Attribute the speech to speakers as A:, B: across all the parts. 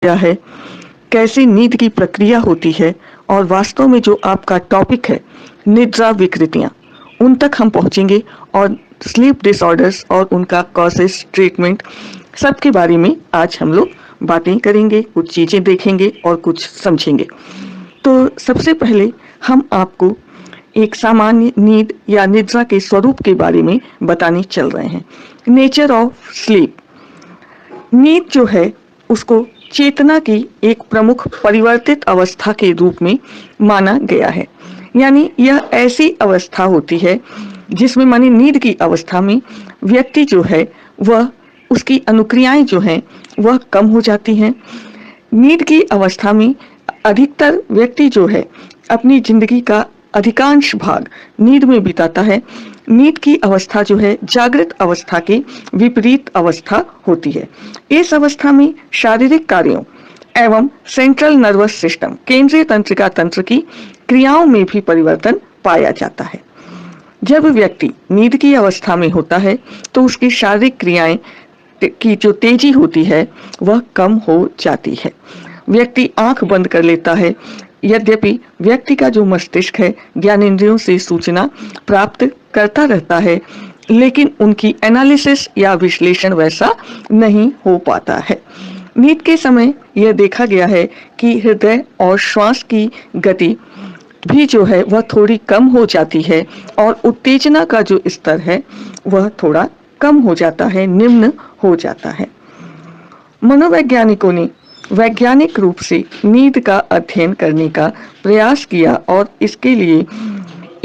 A: क्या है, कैसे नींद की प्रक्रिया होती है और वास्तव में जो आपका टॉपिक है निद्रा विकृतियां, उन तक हम पहुंचेंगे और स्लीप डिसऑर्डर्स और उनका कॉजेस, ट्रीटमेंट, सबके बारे में आज हम लोग बातें करेंगे, कुछ चीज़ें देखेंगे और कुछ समझेंगे। तो सबसे पहले हम आपको एक सामान्य नींद या निद्रा के स्वरूप के बारे में बताने चल रहे हैं। Nature of sleep. नींद जो है उसको चेतना की एक प्रमुख परिवर्तित अवस्था के रूप में माना गया है। यानी यह ऐसी अवस्था होती है जिसमें माने नींद की अवस्था में व्यक्ति जो है वह उसकी अनुक्रियाएं जो हैं वह कम हो जाती हैं। नींद की अवस्था में अधिकतर व्यक्ति जो है अपनी जिंदगी का अधिकांश भाग नींद में बिताता है। नींद की अवस्था जो है जागृत अवस्था के विपरीत अवस्था होती है। इस अवस्था में शारीरिक कार्यों एवं सेंट्रल नर्वस सिस्टम, केंद्रीय तंत्रिका तंत्र की क्रियाओं में भी परिवर्तन पाया जाता है। जब व्यक्ति नींद की अवस्था में होता है तो उसकी शारीरिक क्रियाएं की जो तेजी होती है वह कम हो जाती है। व्यक्ति आंख बंद कर लेता है। यद्यपि व्यक्ति का जो मस्तिष्क है ज्ञानेंद्रियों से सूचना प्राप्त करता रहता है, लेकिन उनकी एनालिसिस या विश्लेषण वैसा नहीं हो पाता है। नींद के समय यह देखा गया है कि हृदय और श्वास की गति भी जो है वह थोड़ी कम हो जाती है और उत्तेजना का जो स्तर है वह थोड़ा कम हो जाता है, निम्न हो जाता है। मनोवैज्ञानिकों ने वैज्ञानिक रूप से नींद का अध्ययन करने का प्रयास किया और इसके लिए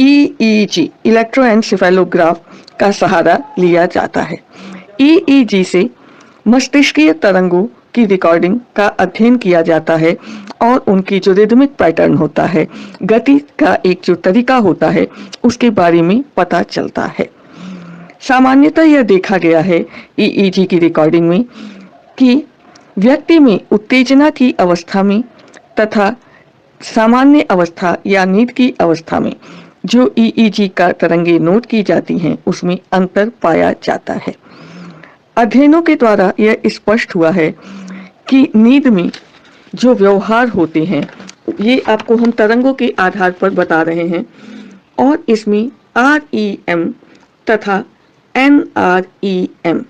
A: ईईजी, इलेक्ट्रोएन्सेफेलोग्राफ का सहारा लिया जाता है। ईईजी से मस्तिष्कीय तरंगों की रिकॉर्डिंग का अध्ययन किया जाता है और उनकी जो रिदमिक पैटर्न होता है, गति का एक जो तरीका होता है, उसके बारे में पता चलता है। सामान्यतः यह देखा गया है ईईजी की रिकॉर्डिंग में कि व्यक्ति में उत्तेजना की अवस्था में तथा सामान्य अवस्था या नींद की अवस्था में जो ईईजी का तरंगे नोट की जाती हैं उसमें अंतर पाया जाता है। अध्ययनों के द्वारा यह स्पष्ट हुआ है कि नींद में जो व्यवहार होते हैं ये आपको हम तरंगों के आधार पर बता रहे हैं और इसमें REM तथा NREM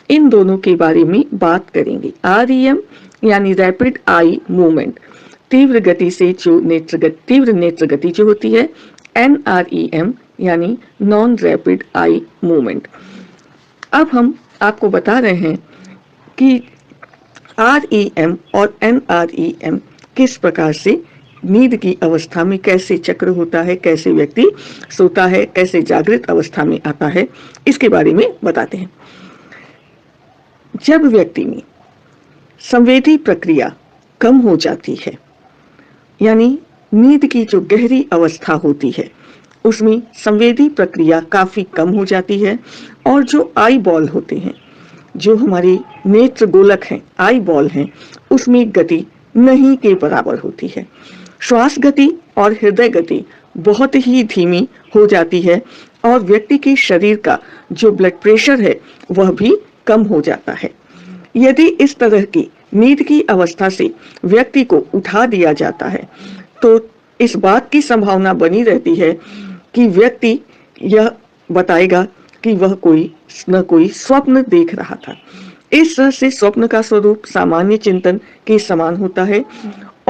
A: इन दोनों के बारे में बात करेंगे। REM यानी रैपिड आई मूवमेंट, तीव्र गति से जो तीव्र नेत्र गति जो होती है। NREM यानी नॉन रैपिड आई मूवमेंट। अब हम आपको बता रहे हैं कि REM और NREM किस प्रकार से नींद की अवस्था में कैसे चक्र होता है, कैसे व्यक्ति सोता है, कैसे जागृत अवस्था में आता है, इसके बारे में बताते हैं। जब व्यक्ति में संवेदी प्रक्रिया कम हो जाती है, यानी नींद की जो गहरी अवस्था होती है उसमें संवेदी प्रक्रिया काफी कम हो जाती है और जो आई बॉल होते हैं, जो हमारे नेत्र गोलक हैं, आई बॉल हैं, उसमें गति नहीं के बराबर होती है। श्वास गति और हृदय गति बहुत ही धीमी हो जाती है और व्यक्ति के शरीर का जो ब्लड प्रेशर है वह भी कम हो जाता है। यदि इस तरह की नींद की अवस्था से व्यक्ति को उठा दिया जाता है तो इस बात की संभावना बनी रहती है कि व्यक्ति यह बताएगा कि वह कोई स्वप्न देख रहा था। इस तरह से स्वप्न का स्वरूप सामान्य चिंतन के समान होता है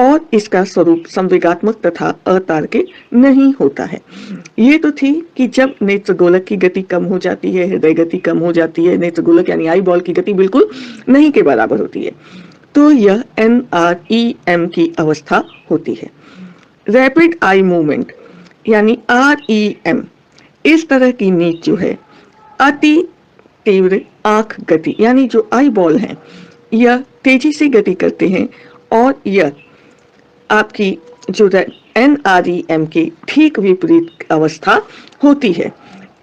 A: और इसका स्वरूप संवेगात्मक तथा अतार्किक नहीं होता है। ये तो थी कि जब नेत्र गोलक की गति कम हो जाती है, हृदय गति कम हो जाती है, नेत्र गोलक यानी आई बॉल की गति बिल्कुल नहीं के बराबर होती है, तो यह NREM की अवस्था होती है। रैपिड आई मूवमेंट यानी REM, इस तरह की नींद जो है अति तीव्र आंख गति, यानी जो आई बॉल है यह तेजी से गति करते हैं और यह आपकी जो NREM की ठीक विपरीत अवस्था होती है।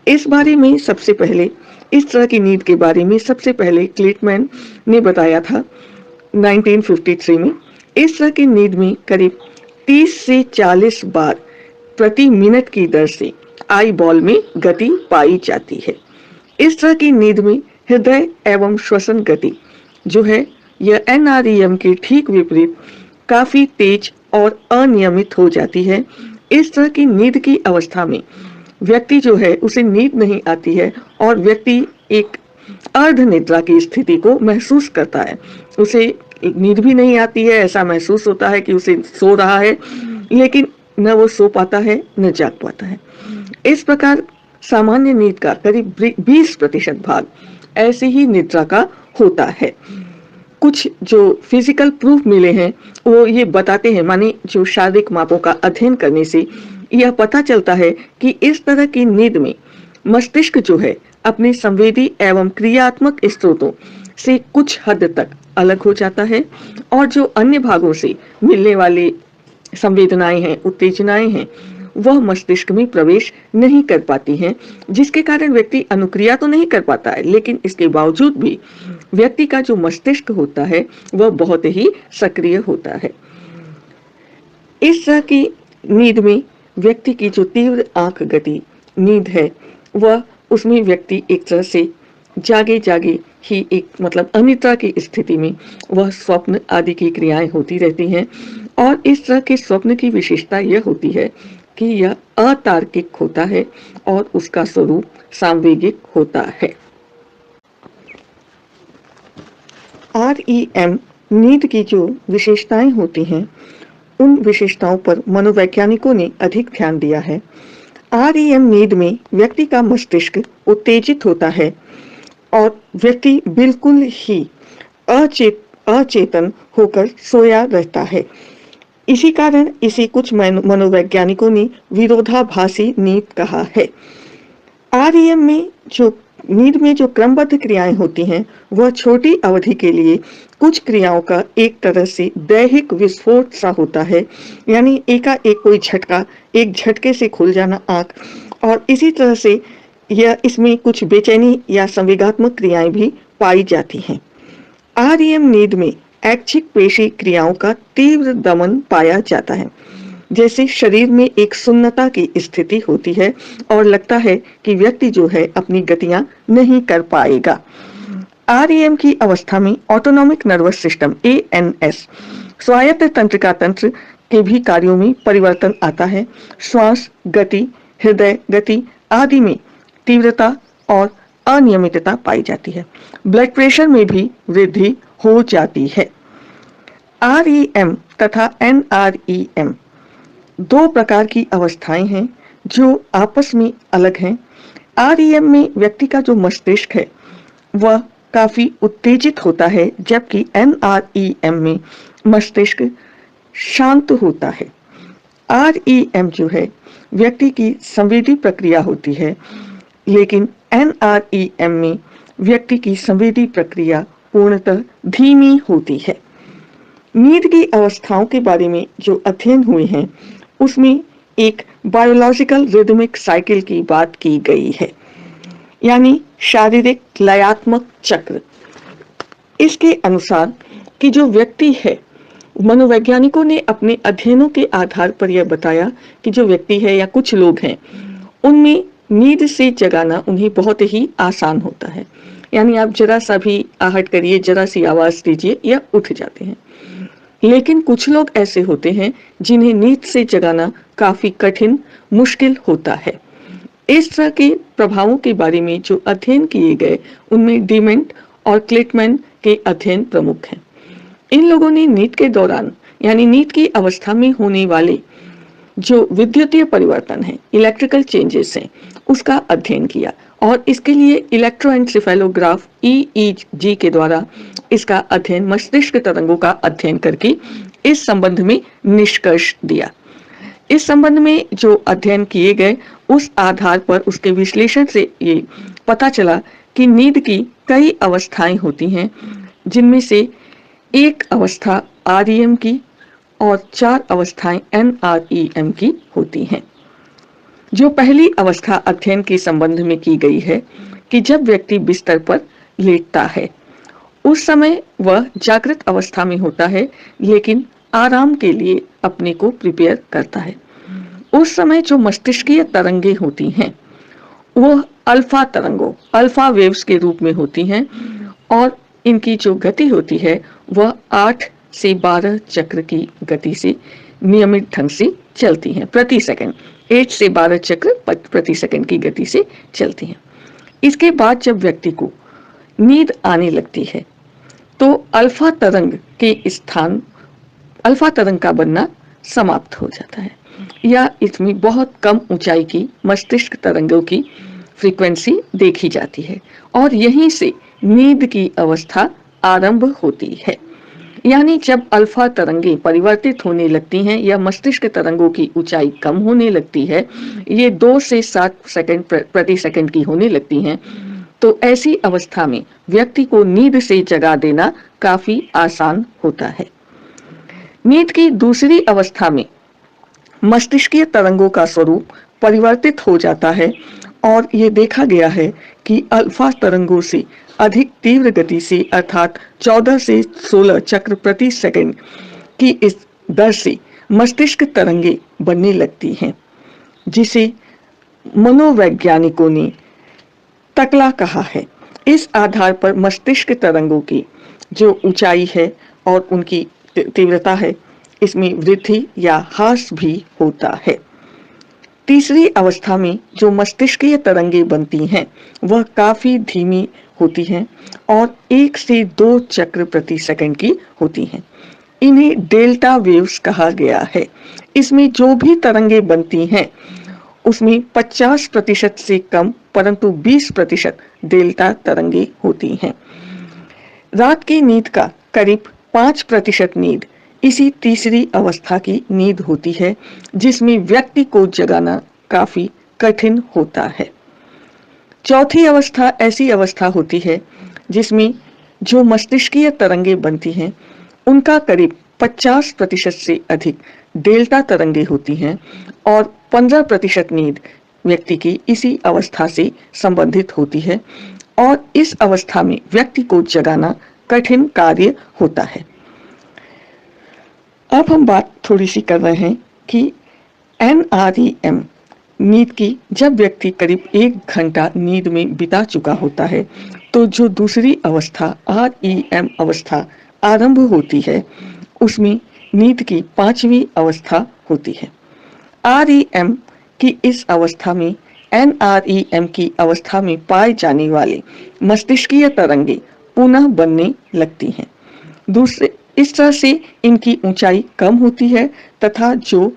A: इस बारे में सबसे पहले, इस तरह की नींद के बारे में सबसे पहले क्लेटमैन ने बताया था 1953 में। इस तरह की नींद में करीब 30 से 40 बार प्रति मिनट की दर से आई बॉल में गति पाई जाती है। इस तरह की नींद में हृदय एवं श्वसन गति जो है यह NREM के ठीक विपरीत काफी तेज और अनियमित हो जाती है। इस तरह की नींद की अवस्था में व्यक्ति जो है उसे नींद नहीं आती है और व्यक्ति एक अर्ध निद्रा की स्थिति को महसूस करता है। उसे नींद भी नहीं आती है, ऐसा महसूस होता है कि उसे सो रहा है, लेकिन न वो सो पाता है न जाग पाता है। इस प्रकार सामान्य नींद का करीब 20% भाग ऐसी ही निद्रा का होता है। कुछ जो फिजिकल प्रूफ मिले हैं वो ये बताते हैं, माने जो शारीरिक मापों का अध्ययन करने से यह पता चलता है कि इस तरह की नींद में मस्तिष्क जो है अपने संवेदी एवं क्रियात्मक स्रोतों से कुछ हद तक अलग हो जाता है और जो अन्य भागों से मिलने वाली संवेदनाएं हैं, उत्तेजनाएं हैं, वह मस्तिष्क में प्रवेश नहीं कर पाती हैं, जिसके कारण व्यक्ति अनुक्रिया तो नहीं कर पाता है, लेकिन इसके बावजूद भी व्यक्ति का जो मस्तिष्क होता है वह बहुत ही सक्रिय होता है। इस तरह की नींद में व्यक्ति की जो तीव्र आंख गति नींद है वह उसमें व्यक्ति एक तरह से जागे जागे ही एक मतलब अनिद्रा की स्थिति में वह स्वप्न आदि की क्रियाएं होती रहती हैं और इस तरह के स्वप्न की विशेषता यह होती है कि यह अतार्किक होता है और उसका स्वरूप सांवेगिक होता है। REM नींद की जो विशेषताएं होती हैं उन विशेषताओं पर मनोवैज्ञानिकों ने अधिक ध्यान दिया है। REM नींद में व्यक्ति का मस्तिष्क उत्तेजित होता है और व्यक्ति बिल्कुल ही अचेतन होकर सोया रहता है। इसी कारण इसे कुछ मनोवैज्ञानिकों ने विरोधाभासी नींद कहा है। REM में जो नींद में जो क्रमबद्ध क्रियाएं होती हैं वह छोटी अवधि के लिए कुछ क्रियाओं का एक तरह से दैहिक विस्फोट सा होता है, यानी एकाएक कोई झटका, एक झटके से खुल जाना आंख, और इसी तरह से यह इसमें कुछ बेचैनी या संवेगात्मक क्रियाएं भी पाई जाती हैं। REM नींद में ऐच्छिक पेशी क्रियाओं का तीव्र दमन पाया जाता है, जैसे शरीर में एक सुन्नता की स्थिति होती है और लगता है कि व्यक्ति जो है अपनी गतियां नहीं कर पाएगा। REM की अवस्था में ऑटोनॉमिक नर्वस सिस्टम ANS स्वायत्त तंत्रिका तंत्र के भी कार्यों में परिवर्तन आता है। श्वास गति, हृदय गति आदि में तीव्रता और अनियमितता पाई जाती है। ब्लड प्रेशर में भी वृद्धि हो जाती है। REM तथा NREM दो प्रकार की अवस्थाएं हैं जो आपस में अलग हैं। REM में व्यक्ति का जो मस्तिष्क है वह काफी उत्तेजित होता है, जबकि NREM में मस्तिष्क शांत होता है। REM जो है व्यक्ति की संवेदी प्रक्रिया होती है, लेकिन NREM में व्यक्ति की संवेदी प्रक्रिया पूर्णतः धीमी होती है। नींद की अवस्थाओं के बारे में जो अध्ययन हुए हैं उसमें एक बायोलॉजिकल रिदमिक साइकिल की बात की गई है, यानी शारीरिक लयात्मक चक्र। इसके अनुसार कि जो व्यक्ति है, मनोवैज्ञानिकों ने अपने अध्ययनों के आधार पर यह बताया कि जो व्यक्ति है या कुछ लोग हैं उनमें नींद से जगाना उन्हें बहुत ही आसान होता है, यानी आप जरा सा भी आहट करिए, जरा सी आवाज दीजिए या उठ जाते हैं। लेकिन कुछ लोग ऐसे होते हैं जिन्हें नींद से जगाना काफी कठिन, मुश्किल होता है। इस तरह के प्रभावों के बारे में जो अध्ययन किए गए उनमें डीमेंट और क्लिटमैन के अध्ययन प्रमुख हैं। इन लोगों ने नींद के दौरान यानी नींद की अवस्था में होने वाले जो विद्युतीय परिवर्तन है, इलेक्ट्रिकल चेंजेस हैं, उसका अध्ययन किया और इसके लिए इलेक्ट्रोएन्सेफेलोग्राफ EEG के द्वारा इसका अध्ययन, मस्तिष्क तरंगों का अध्ययन करके इस संबंध में निष्कर्ष दिया। इस संबंध में जो अध्ययन किए गए उस आधार पर उसके विश्लेषण से ये पता चला कि नींद की कई अवस्थाएं होती हैं, जिनमें से एक अवस्था REM की और 4 अवस्थाएं NREM की होती हैं। जो पहली अवस्था अध्ययन के संबंध में की गई है कि जब व्यक्ति बिस्तर पर लेटता है उस समय वह जागृत अवस्था में होता है, लेकिन आराम के लिए अपने को प्रिपेयर करता है। उस समय जो मस्तिष्कीय तरंगें होती हैं वह अल्फा तरंगों, अल्फा वेव्स के रूप में होती हैं और इनकी जो गति होती है वह 8 से 12 चक्र की गति से नियमित ढंग से चलती हैं प्रति सेकंड। 8 से 12 चक्र प्रति सेकंड की गति से चलती हैं। इसके बाद जब व्यक्ति को नींद आने लगती है तो अल्फा तरंग के स्थान अल्फा तरंग का बनना समाप्त हो जाता है, या इसमें बहुत कम ऊंचाई की मस्तिष्क तरंगों की फ्रीक्वेंसी देखी जाती है और यहीं से नींद की अवस्था आरंभ होती है। यानी जब अल्फा तरंगें परिवर्तित होने लगती हैं या मस्तिष्क तरंगों की ऊंचाई कम होने लगती है, ये 2 से 7 सेकंड प्रति सेकंड की होने लगती हैं, तो ऐसी अवस्था में व्यक्ति को नींद से जगा देना काफी आसान होता है। नींद की दूसरी अवस्था में मस्तिष्कीय तरंगों का स्वरूप परिवर्तित हो जाता है और ये देखा गया है कि अल्फा तरंगों से अधिक तीव्र गति से अर्थात 14 से 16 चक्र प्रति सेकंड की इस दर से मस्तिष्क तरंगे बनने लगती हैं, जिसे मनोवैज्ञानिकों ने तकला कहा है। इस आधार पर मस्तिष्क तरंगों की जो ऊंचाई है और उनकी तीव्रता है, इसमें वृद्धि या ह्रास भी होता है। तीसरी अवस्था में जो मस्तिष्कीय तरंगे बनती हैं वह काफी धीमी होती हैं और 1 से 2 चक्र प्रति सेकंड की होती हैं। इन्हें डेल्टा वेव्स कहा गया है। इसमें जो भी तरंगे बनती हैं उसमें 50% से कम परंतु 20% डेल्टा तरंगे होती हैं। रात की नींद का करीब 5% नींद इसी तीसरी अवस्था की नींद होती है, जिसमें व्यक्ति को जगाना काफी कठिन होता है। चौथी अवस्था ऐसी अवस्था होती है जिसमें जो मस्तिष्कीय तरंगे बनती हैं उनका करीब 50% से अधिक डेल्टा तरंगे होती हैं और 15% नींद व्यक्ति की इसी अवस्था से संबंधित होती है और इस अवस्था में व्यक्ति को जगाना कठिन कार्य होता है। अब हम बात थोड़ी सी कर रहे हैं कि NREM नींद की, जब व्यक्ति करीब 1 घंटा नींद में बिता चुका होता है तो जो दूसरी अवस्था REM अवस्था आरंभ होती है उसमें नींद की 5वीं अवस्था होती है। REM की इस अवस्था में NREM की अवस्था में पाए जाने वाले मस्तिष्कीय तरंगे पुनः बनने लगती हैं। दूसरे इस तरह से इनकी ऊंचाई कम होती है तथा जो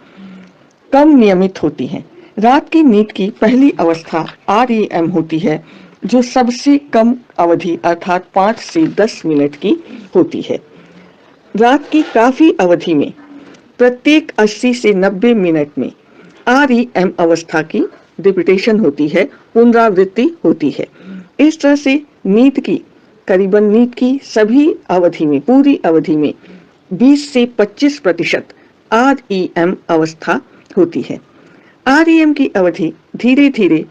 A: कम नियमित होती हैं। रात की नींद की पहली अवस्था REM होती है जो सबसे कम अवधि अर्थात 5 से 10 मिनट की होती है। रात की काफी अवधि में प्रत्येक 80 से 90 मिनट में REM अवस्था की रिपीटेशन होती है, पुनरावृत्ति होती है। इस तरह से नींद की सभी अवधि में पूरी अवधि में 20 से 25% REM अवस्था होती है। REM की अवधि धीरे धीरे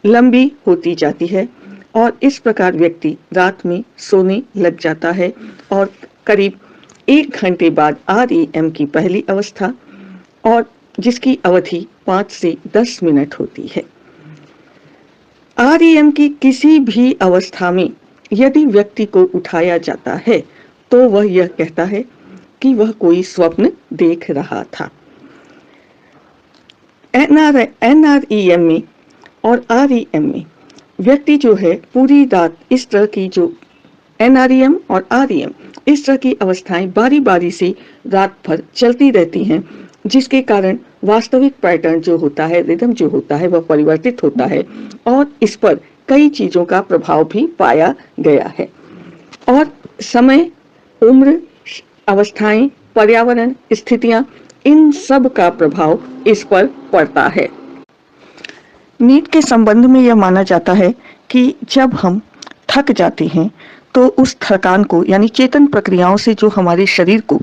A: लंबी होती जाती है और इस प्रकार व्यक्ति रात में सोने लग जाता है और करीब 1 घंटे बाद REM की पहली अवस्था और जिसकी अवधि 5 से 10 मिनट होती है। REM की किसी भी अवस्था में यदि व्यक्ति को उठाया जाता है तो वह यह कहता है कि वह कोई स्वप्न देख रहा था। NREM में और REM में व्यक्ति जो है पूरी रात इस तरह की जो NREM और REM इस तरह की अवस्थाएं बारी बारी से रात भर चलती रहती हैं, जिसके कारण वास्तविक पैटर्न जो होता है, रिदम जो होता है वह परिवर्तित होता है और इस पर कई चीजों का प्रभाव भी पाया गया है और समय, उम्र, अवस्थाएं, पर्यावरण, स्थितियां, इन सब का प्रभाव इस पर पड़ता है। नींद के संबंध में यह माना जाता है कि जब हम थक जाते हैं तो उस थकान को यानी चेतन प्रक्रियाओं से जो हमारे शरीर को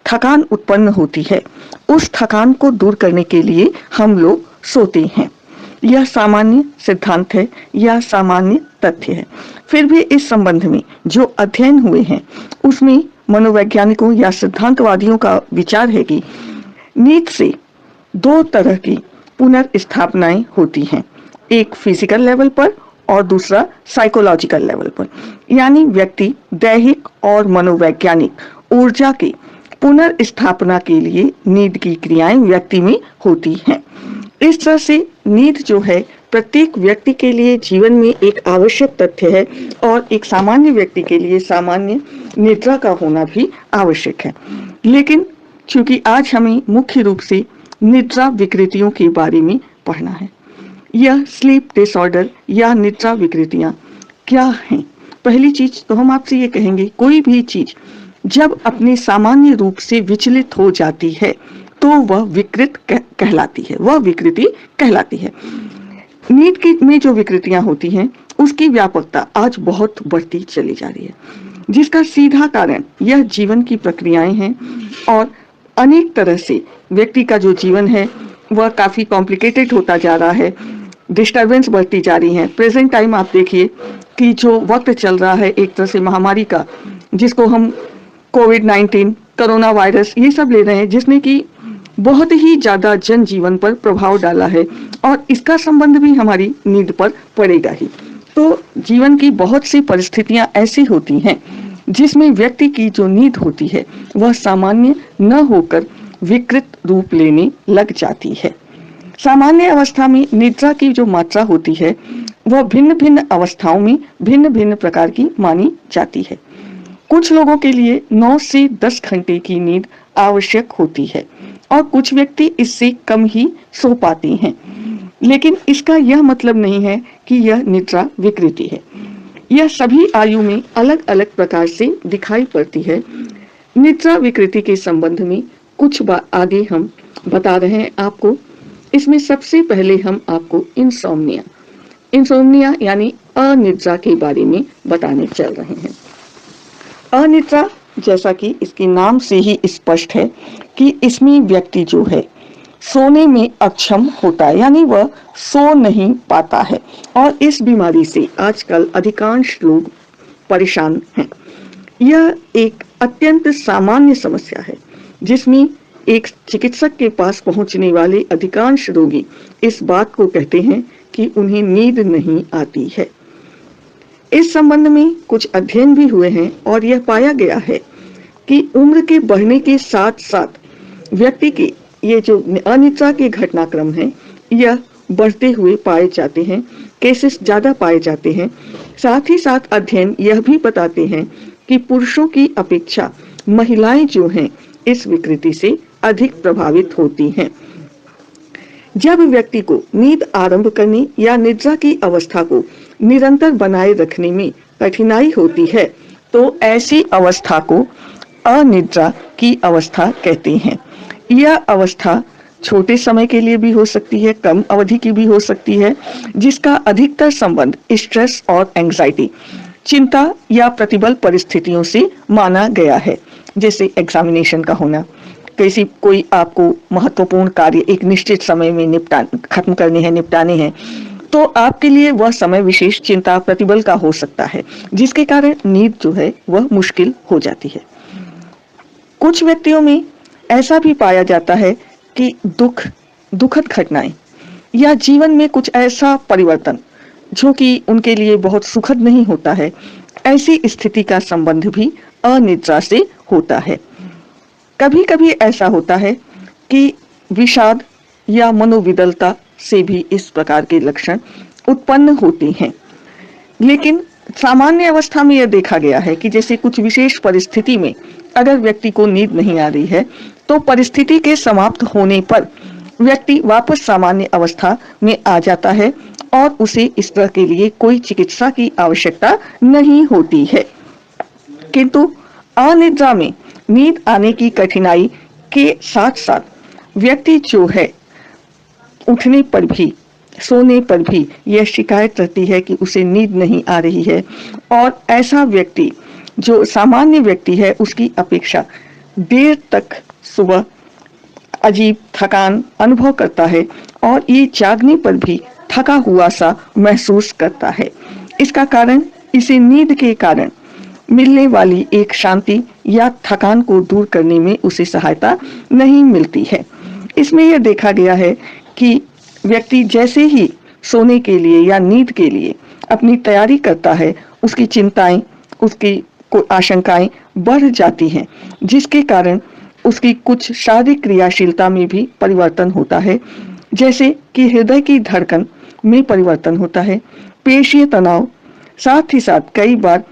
A: थकान उत्पन्न होती है, उस थकान को दूर करने के लिए हम लोग सोते हैं। यह सामान्य सिद्धांत है या सामान्य तथ्य है। फिर भी इस संबंध में जो अध्ययन हुए हैं उसमें मनोवैज्ञानिकों या सिद्धांतवादियों का विचार है कि नींद से 2 तरह की पुनर्स्थापनाएं होती हैं, एक फिजिकल लेवल पर और दूसरा साइकोलॉजिकल लेवल पर, यानी व्यक्ति दैहिक और मनोवैज्ञानिक ऊर्जा की पुनर्स्थापना के लिए नींद की क्रियाएं व्यक्ति में होती हैं। इस तरह से नींद जो है प्रत्येक व्यक्ति के लिए जीवन में एक आवश्यक तथ्य है और एक सामान्य व्यक्ति के लिए सामान्य निद्रा का होना भी आवश्यक है। लेकिन चूंकि आज हमें मुख्य रूप से निद्रा विकृतियों के बारे में पढ़ना है, यह स्लीप डिसऑर्डर या निद्रा विकृतियां क्या हैं? पहली चीज तो हम आपसे ये कहेंगे, कोई भी चीज जब अपने सामान्य रूप से विचलित हो जाती है तो वह विकृत कहलाती है, वह विकृति कहलाती है। नींद की में जो विकृतियां होती हैं उसकी व्यापकता आज बहुत बढ़ती चली जा रही है, जिसका सीधा कारण यह जीवन की प्रक्रियाएं हैं और अनेक तरह से व्यक्ति का जो जीवन है वह काफी कॉम्प्लिकेटेड होता जा रहा है, डिस्टर्बेंस बढ़ती जा रही है। प्रेजेंट टाइम आप देखिए कि जो वक्त चल रहा है एक तरह से महामारी का, जिसको हम कोविड-19, कोरोना वायरस ये सब ले रहे हैं, जिसने कि बहुत ही ज्यादा जनजीवन पर प्रभाव डाला है और इसका संबंध भी हमारी नींद पर पड़ेगा ही। तो जीवन की बहुत सी परिस्थितियां ऐसी होती हैं जिसमें व्यक्ति की जो नींद होती है वह सामान्य न होकर विकृत रूप लेने लग जाती है। सामान्य अवस्था में निद्रा की जो मात्रा होती है वह भिन्न भिन्न अवस्थाओं में भिन्न भिन्न प्रकार की मानी जाती है। कुछ लोगों के लिए 9 से 10 घंटे की नींद आवश्यक होती है और कुछ व्यक्ति इससे कम ही सो पाते हैं, लेकिन इसका यह मतलब नहीं है कि यह निद्रा विकृति है। यह सभी आयु में अलग अलग प्रकार से दिखाई पड़ती है। निद्रा विकृति के संबंध में कुछ बात आगे हम बता रहे हैं आपको। इसमें सबसे पहले हम आपको इंसोम्निया यानी अनिद्रा के बारे में बताने चल रहे हैं। अनिद्रा जैसा कि इसके नाम से ही स्पष्ट है कि इसमें व्यक्ति जो है सोने में अक्षम होता है, यानी वह सो नहीं पाता है और इस बीमारी से आजकल अधिकांश लोग परेशान हैं। यह एक अत्यंत सामान्य समस्या है जिसमें एक चिकित्सक के पास पहुंचने वाले अधिकांश रोगी इस बात को कहते हैं कि उन्हें नींद नहीं आती है। इस संबंध में कुछ अध्ययन भी हुए हैं और यह पाया गया है कि उम्र के बढ़ने के साथ साथ व्यक्ति के ये जो अनिद्रा के घटनाक्रम हैं यह बढ़ते हुए पाए जाते हैं, केसेस ज्यादा पाए जाते हैं। साथ ही साथ अध्ययन यह भी बताते हैं कि पुरुषों की अपेक्षा महिलाएं जो हैं इस विकृति से अधिक प्रभावित होती हैं। जब व्यक्ति को नींद आरंभ करने या निद्रा की अवस्था को निरंतर बनाए रखने में कठिनाई होती है तो ऐसी अवस्था को अनिद्रा की अवस्था कहते हैं। यह अवस्था छोटे समय के लिए भी हो सकती है, कम अवधि की भी हो सकती है, जिसका अधिकतर संबंध स्ट्रेस और एंजाइटी, चिंता या प्रतिबल परिस्थितियों से माना गया है। जैसे एग्जामिनेशन का होना, कोई आपको महत्वपूर्ण कार्य एक निश्चित समय में खत्म निपटाने हैं, तो आपके लिए वह समय विशेष चिंता प्रतिबल का हो सकता है, जिसके कारण नींद जो है वह मुश्किल हो जाती है। कुछ व्यक्तियों में ऐसा भी पाया जाता है कि दुखद घटनाएं या जीवन में कुछ ऐसा परिवर्तन जो कि उनके लिए बहुत सुखद नहीं होता है, ऐसी स्थिति का संबंध भी अनिद्रा से होता है। कभी कभी ऐसा होता है कि विषाद या मनोविदलता से भी इस प्रकार के लक्षण उत्पन्न होते हैं। लेकिन सामान्य अवस्था में यह देखा गया है कि जैसे कुछ विशेष परिस्थिति में अगर व्यक्ति को नींद नहीं आ रही है तो परिस्थिति के समाप्त होने पर व्यक्ति वापस सामान्य अवस्था में आ जाता है और उसे इस तरह के लिए कोई चिकित्सा की आवश्यकता नहीं होती है। किंतु अनिद्रा में नींद आने की कठिनाई के साथ साथ व्यक्ति जो है उठने पर भी सोने पर भी यह शिकायत रहती है कि उसे नींद नहीं आ रही है और ऐसा व्यक्ति जो सामान्य व्यक्ति है उसकी अपेक्षा देर तक सुबह अजीब थकान अनुभव करता है और ये जागने पर भी थका हुआ सा महसूस करता है। इसका कारण इसे नींद के कारण मिलने वाली एक शांति या थकान को दूर करने में उसे सहायता नहीं मिलती है। इसमें यह देखा गया है कि व्यक्ति जैसे ही सोने के लिए या नींद के लिए अपनी तैयारी करता है, उसकी चिंताएं, उसकी आशंकाएं बढ़ जाती हैं, जिसके कारण उसकी कुछ शारीरिक क्रियाशीलता में भी परिवर्तन होता है, जैसे कि हृदय की धड़कन में परिवर्तन होता है, पेशीय तनाव, साथ ही साथ कई बार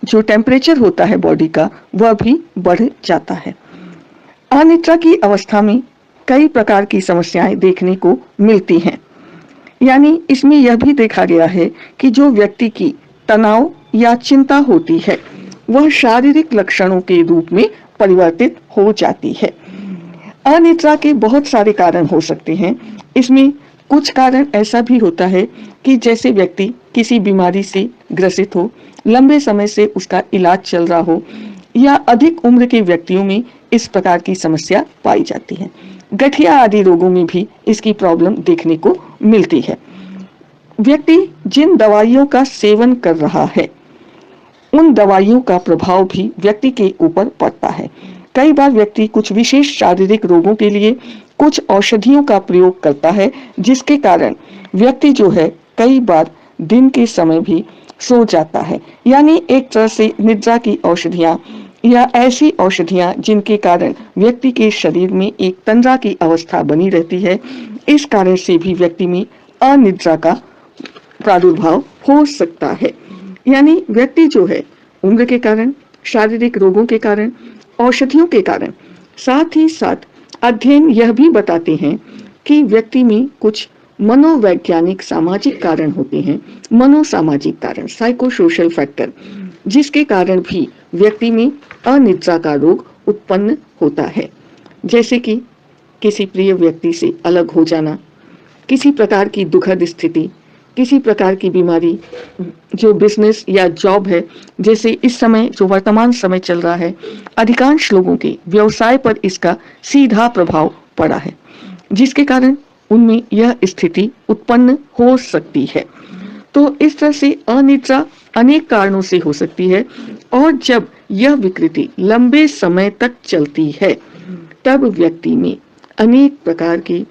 A: जो टेम्परेचर होता है बॉडी का वह भी बढ़ जाता है। अनिद्रा की अवस्था में कई प्रकार की समस्याएं देखने को मिलती हैं। यानी इसमें यह भी देखा गया है कि जो व्यक्ति की तनाव या चिंता होती है वह शारीरिक लक्षणों के रूप में परिवर्तित हो जाती है। अनिद्रा के बहुत सारे कारण हो सकते हैं। इसमें कुछ कारण ऐसा भी होता है कि जैसे व्यक्ति किसी बीमारी से ग्रसित हो, लंबे समय से उसका इलाज चल रहा हो, या अधिक उम्र के व्यक्तियों में इस प्रकार की समस्या पाई जाती है। गठिया आदि रोगों में भी इसकी प्रॉब्लम देखने को मिलती है। व्यक्ति जिन दवाइयों का सेवन कर रहा है उन दवाइयों का प्रभाव भी व्यक्ति के ऊपर पड़ता है। कई बार व्यक्ति कुछ विशेष शारीरिक रोगों के लिए कुछ औषधियों का प्रयोग करता है, जिसके कारण व्यक्ति जो है कई बार दिन के समय भी सो जाता है। यानी एक तरह से निद्रा की औषधियां या ऐसी औषधियां जिनके कारण व्यक्ति के शरीर में एक तंद्रा की अवस्था बनी रहती है, इस कारण से भी व्यक्ति में अनिद्रा का प्रादुर्भाव हो सकता है। यानी व्यक्ति जो है उम्र के कारण, शारीरिक रोगों के कारण, औषधियों के कारण, साथ ही साथ अध्ययन यह भी बताते हैं कि व्यक्ति में कुछ मनोवैज्ञानिक सामाजिक कारण होते हैं, मनोसामाजिक कारण, साइकोसोशल फैक्टर, जिसके कारण भी व्यक्ति में अनिद्रा का रोग उत्पन्न होता है। जैसे कि किसी प्रिय व्यक्ति से अलग हो जाना, किसी प्रकार की दुखद स्थिति, किसी प्रकार की बीमारी, जो बिजनेस या जॉब है, जैसे इस समय जो वर्तमान समय चल रहा है, अधिकांश लोगों के व्यवसाय पर इसका सीधा प्रभाव पड़ा है, जिसके कारण उनमें यह स्थिति उत्पन्न हो सकती है। तो इस तरह से अनिद्रा अनेक कारणों से हो सकती है, और जब यह विकृति लंबे समय तक चलती है तब व्यक्ति में अनेक प्रकार की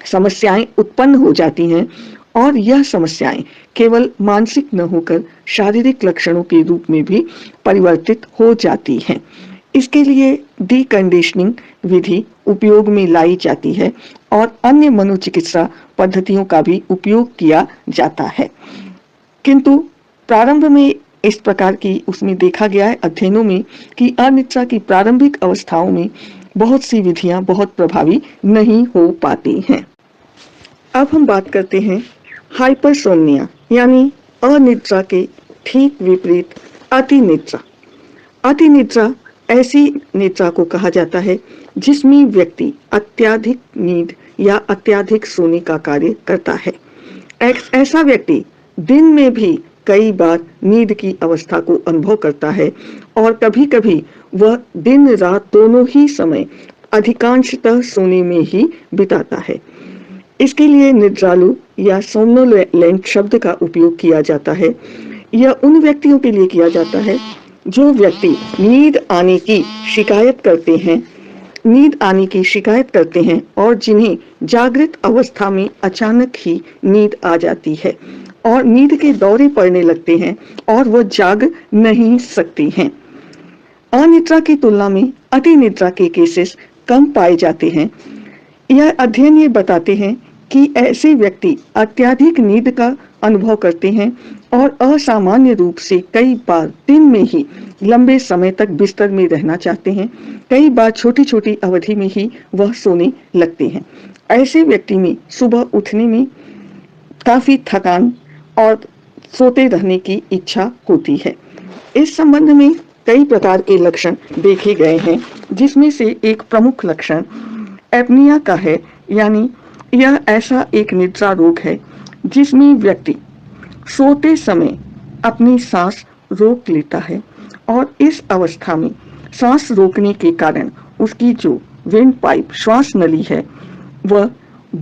A: समस्याएं उत्पन्न हो जाती हैं, और यह समस्याएं केवल मानसिक न होकर शारीरिक लक्षणों के रूप में भी परिवर्तित हो जाती हैं। इसके लिए डीकंडीशनिंग विधि उपयोग में लाई जाती है और अन्य मनोचिकित्सा पद्धतियों का भी उपयोग किया जाता है। किंतु प्रारंभ में इस प्रकार की उसमें देखा गया है अध्ययनों में कि अनिद्रा की प्रारंभिक अवस्थाओं में बहुत सी विधियां बहुत प्रभावी नहीं हो पाती हैं। अब हम बात करते हैं हाइपरसोमनिया यानी अनिद्रा के ठीक विपरीत अतिनिद्रा। अतिनिद्रा ऐसी निद्रा को कहा जाता है जिसमें व्यक्ति अत्यधिक नींद या अत्यधिक सोने का कार्य करता है। ऐसा व्यक्ति दिन में भी कई बार नींद की अवस्था को अनुभव करता है, और कभी कभी वह दिन रात दोनों ही समय अधिकांशतः सोने में ही बिताता है। इसके लिए निद्रालु या सोमनोलेंट शब्द का उपयोग किया जाता है। यह उन व्यक्तियों के लिए किया जाता है जो व्यक्ति नींद आने की शिकायत करते हैं और जिन्हें जागृत अवस्था में अचानक ही नींद आ जाती है और नींद के दौरे पड़ने लगते हैं और वह जाग नहीं सकती हैं। अनिद्रा की तुलना में अतिनिद्रा के केसेस कम पाए जाते हैं। यह अध्ययन ये बताते हैं कि ऐसे व्यक्ति अत्यधिक नींद का अनुभव करते हैं और असामान्य रूप से कई बार दिन में ही लंबे समय तक बिस्तर में रहना चाहते हैं। कई बार छोटी छोटी अवधि में ही वह सोने लगते हैं। ऐसे व्यक्ति में सुबह उठने में काफी थकान और सोते रहने की इच्छा होती है। इस संबंध में कई प्रकार के लक्षण देखे गए हैं, जिसमें से एक प्रमुख लक्षण एपनिया का है। यानी यह ऐसा एक निद्रा रोग है जिसमें व्यक्ति सोते समय अपनी सांस रोक लेता है, और इस अवस्था में सांस रोकने के कारण उसकी जो विंड पाइप श्वास नली है वह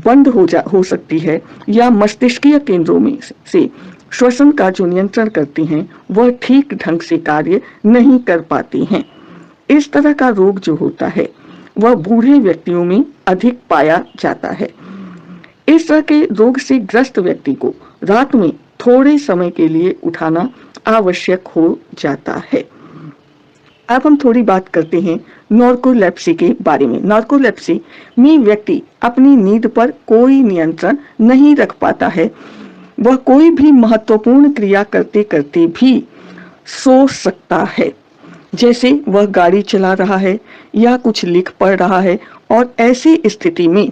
A: बंद हो सकती है, या मस्तिष्कीय केंद्रों में से श्वसन का जो नियंत्रण करती हैं वह ठीक ढंग से कार्य नहीं कर पाती हैं। इस तरह का रोग जो होता है वह बूढ़े व्यक्तियों में अधिक पाया जाता है। इस तरह के रोग से ग्रस्त व्यक्ति को रात में थोड़े समय के लिए उठाना आवश्यक हो जाता है। अब हम थोड़ी बात करते हैं नार्कोलेप्सी के बारे में। नार्कोलेप्सी में व्यक्ति अपनी नींद पर कोई नियंत्रण नहीं रख पाता है। वह कोई भी महत्वपूर्ण क्रिया करते करते भी सो सकता है, जैसे वह गाड़ी चला रहा है या कुछ लिख पढ़ रहा है, और ऐसी स्थिति में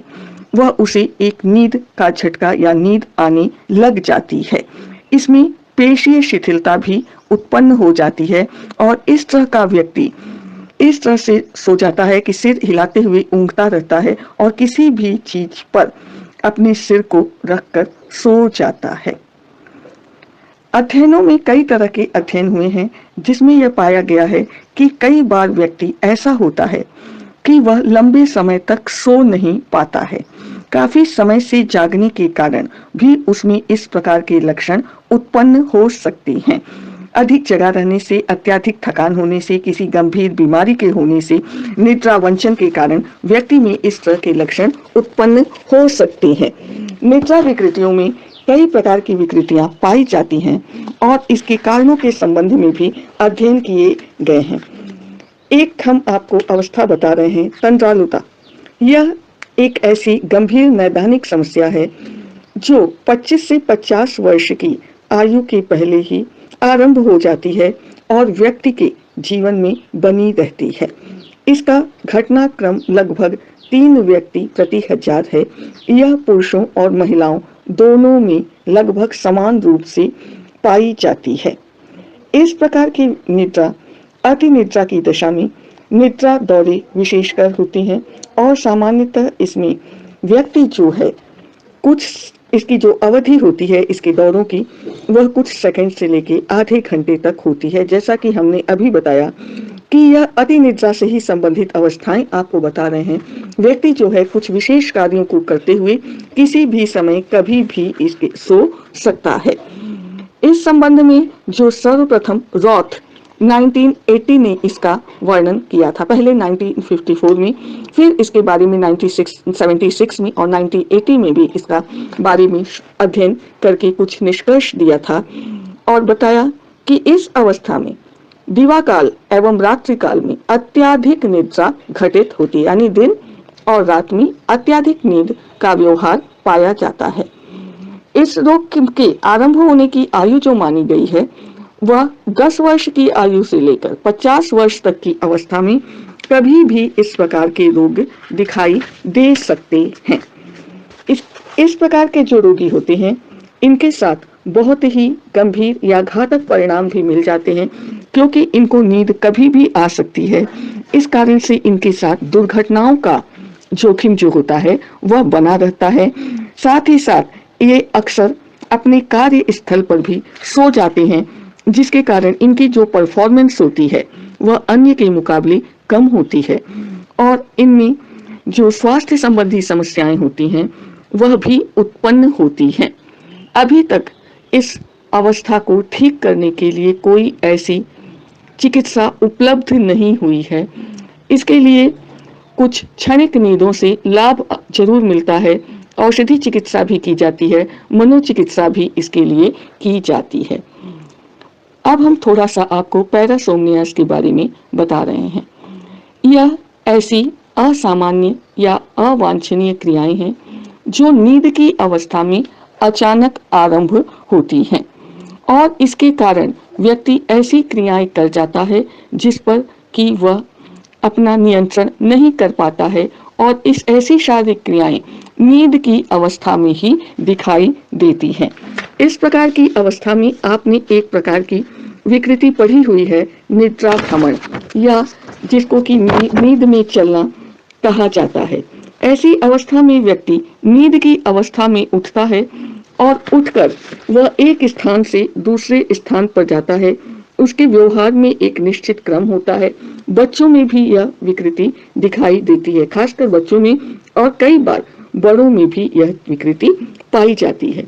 A: वह उसे एक नींद का झटका या नींद आने लग जाती है। इसमें पेशीय शिथिलता भी उत्पन्न हो जाती है और इस तरह का व्यक्ति इस तरह से सो जाता है कि सिर हिलाते हुए ऊँघता रहता है और किसी भी चीज पर अपने सिर को रखकर सो जाता है। अध्ययनों में कई तरह के अध्ययन हुए हैं जिसमें यह पाया गया है कि कई बार व्यक्ति ऐसा होता है कि वह लंबे समय तक सो नहीं पाता है। काफी समय से जागने के कारण भी उसमें इस प्रकार के लक्षण उत्पन्न हो सकते हैं। अधिक जगा रहने से, अत्यधिक थकान होने से, किसी गंभीर बीमारी के होने से, निद्रावंचन के कारण व्यक्ति में इस तरह के लक्षण उत्पन्न हो सकते हैं। निद्रा विकृतियों में कई प्रकार की विकृतियां पाई जाती हैं और इसके कारणों के संबंध में भी अध्ययन किए गए हैं। एक हम आपको अवस्था बता रहे हैं, तंद्रालुता। यह एक ऐसी गंभीर नैदानिक समस्या है जो 25 से 50 वर्ष की आयु के पहले ही आरंभ हो जाती है और व्यक्ति के जीवन में बनी रहती है। इसका घटनाक्रम लगभग 3 व्यक्ति प्रति 1000 है। यह पुरुषों और महिलाओं दोनों में लगभग समान रूप से पाई जाती है। इस प्रकार की निद्रा अति निद्रा की दशा में निद्रा दौरे विशेषकर होती हैं और सामान्यतः इसमें व्यक्ति जो है कुछ इसकी जो अवधि होती है इसके दौरों की, वह कुछ सेकंड से लेके आधे घंटे तक होती है। जैसा कि हमने अभी बताया कि यह अति निद्रा से ही संबंधित अवस्थाएं आपको बता रहे हैं। व्यक्ति जो है कुछ विशेष कार्यों को करते हुए किसी भी समय कभी भी इसके सो सकता है। इस संबंध में जो सर्वप्रथम रॉथ 1980 ने इसका वर्णन किया था, पहले 1954 में, फिर इसके बारे में 1976 में और 1980 में भी इसका बारे में अध्ययन करके कुछ निष्कर्ष दिया था और बताया कि इस अवस्था में दिवाकाल एवं रात्रि काल में अत्याधिक निद्रा घटित होती है, यानी दिन और रात में अत्याधिक नींद का व्यवहार पाया जाता है। इस रोग के आरंभ होने की आयु जो मानी गई है वह 10 वर्ष की आयु से लेकर 50 वर्ष तक की अवस्था में कभी भी इस प्रकार के रोग दिखाई दे सकते हैं। इस प्रकार के जो रोगी होते हैं इनके साथ बहुत ही गंभीर या घातक परिणाम भी मिल जाते हैं, क्योंकि इनको नींद कभी भी आ सकती है। इस कारण से इनके साथ दुर्घटनाओं का जोखिम जो होता है वह बना रहता है। साथ ही साथ ये अक्सर अपने कार्य स्थल पर भी सो जाते हैं, जिसके कारण इनकी जो परफॉर्मेंस होती है वह अन्य के मुकाबले कम होती है और इनमें जो स्वास्थ्य संबंधी समस्याएं होती हैं वह भी उत्पन्न होती हैं। अभी तक इस अवस्था को ठीक करने के लिए कोई ऐसी चिकित्सा उपलब्ध नहीं हुई है। इसके लिए कुछ क्षणिक नींदों से लाभ जरूर मिलता है, औषधि चिकित्सा भी की जाती है, मनोचिकित्सा भी इसके लिए की जाती है। अब हम थोड़ा सा आपको पैरासोमनियास के बारे में बता रहे हैं। यह ऐसी असामान्य या अवांछनीय क्रियाएं हैं जो नींद की अवस्था में अचानक आरंभ होती हैं और इसके कारण व्यक्ति ऐसी क्रियाएं कर जाता है जिस पर कि वह अपना नियंत्रण नहीं कर पाता है और इस ऐसी शारीरिक क्रियाएं नींद की अवस्था में ही दिखाई देती हैं। इस प्रकार की अवस्था में आपने एक प्रकार की विकृति पढ़ी हुई है, निद्रा भ्रमण, या जिसको कि नींद में चलना कहा जाता है। ऐसी अवस्था में व्यक्ति नींद की अवस्था में उठता है और उठकर वह एक स्थान से दूसरे स्थान पर जाता है। उसके व्यवहार में एक निश्चित क्रम होता है। बच्चों में भी यह विकृति दिखाई देती है, खासकर बच्चों में, और कई बार बड़ों में भी यह विकृति पाई जाती है।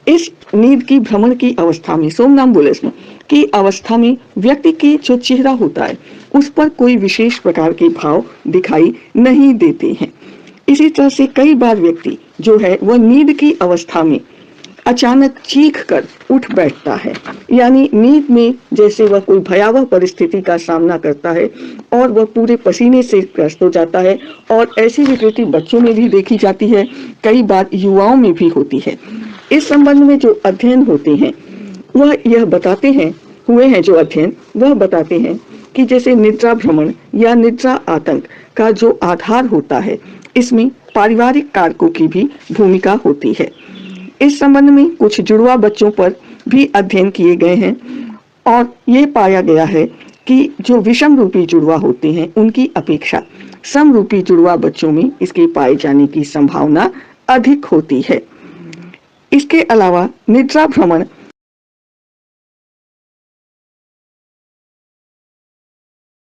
A: इस नींद की भ्रमण की अवस्था में, सोमनाम्बुलिज्म की अवस्था में, व्यक्ति के जो चेहरा होता है उस पर कोई विशेष प्रकार के भाव दिखाई नहीं देते हैं। इसी तरह से कई बार व्यक्ति जो है वह नींद की अवस्था में अचानक चीख कर उठ बैठता है, यानी नींद में जैसे वह कोई भयावह परिस्थिति का सामना करता है और वह पूरे पसीने से ग्रस्त हो जाता है। और ऐसी विकृति बच्चों में भी देखी जाती है, कई बार युवाओं में भी होती है। इस संबंध में जो अध्ययन होते हैं वह यह बताते हैं जो अध्ययन वह बताते हैं कि जैसे निद्रा भ्रमण या निद्रा आतंक का जो आधार होता है, इसमें पारिवारिक कारकों की भी भूमिका होती है। इस संबंध में कुछ जुड़वा बच्चों पर भी अध्ययन किए गए हैं और ये पाया गया है कि जो विषम रूपी जुड़वा होते हैं उनकी अपेक्षा समरूपी जुड़वा बच्चों में इसके पाए जाने की संभावना अधिक होती है। इसके अलावा निद्रा भ्रमण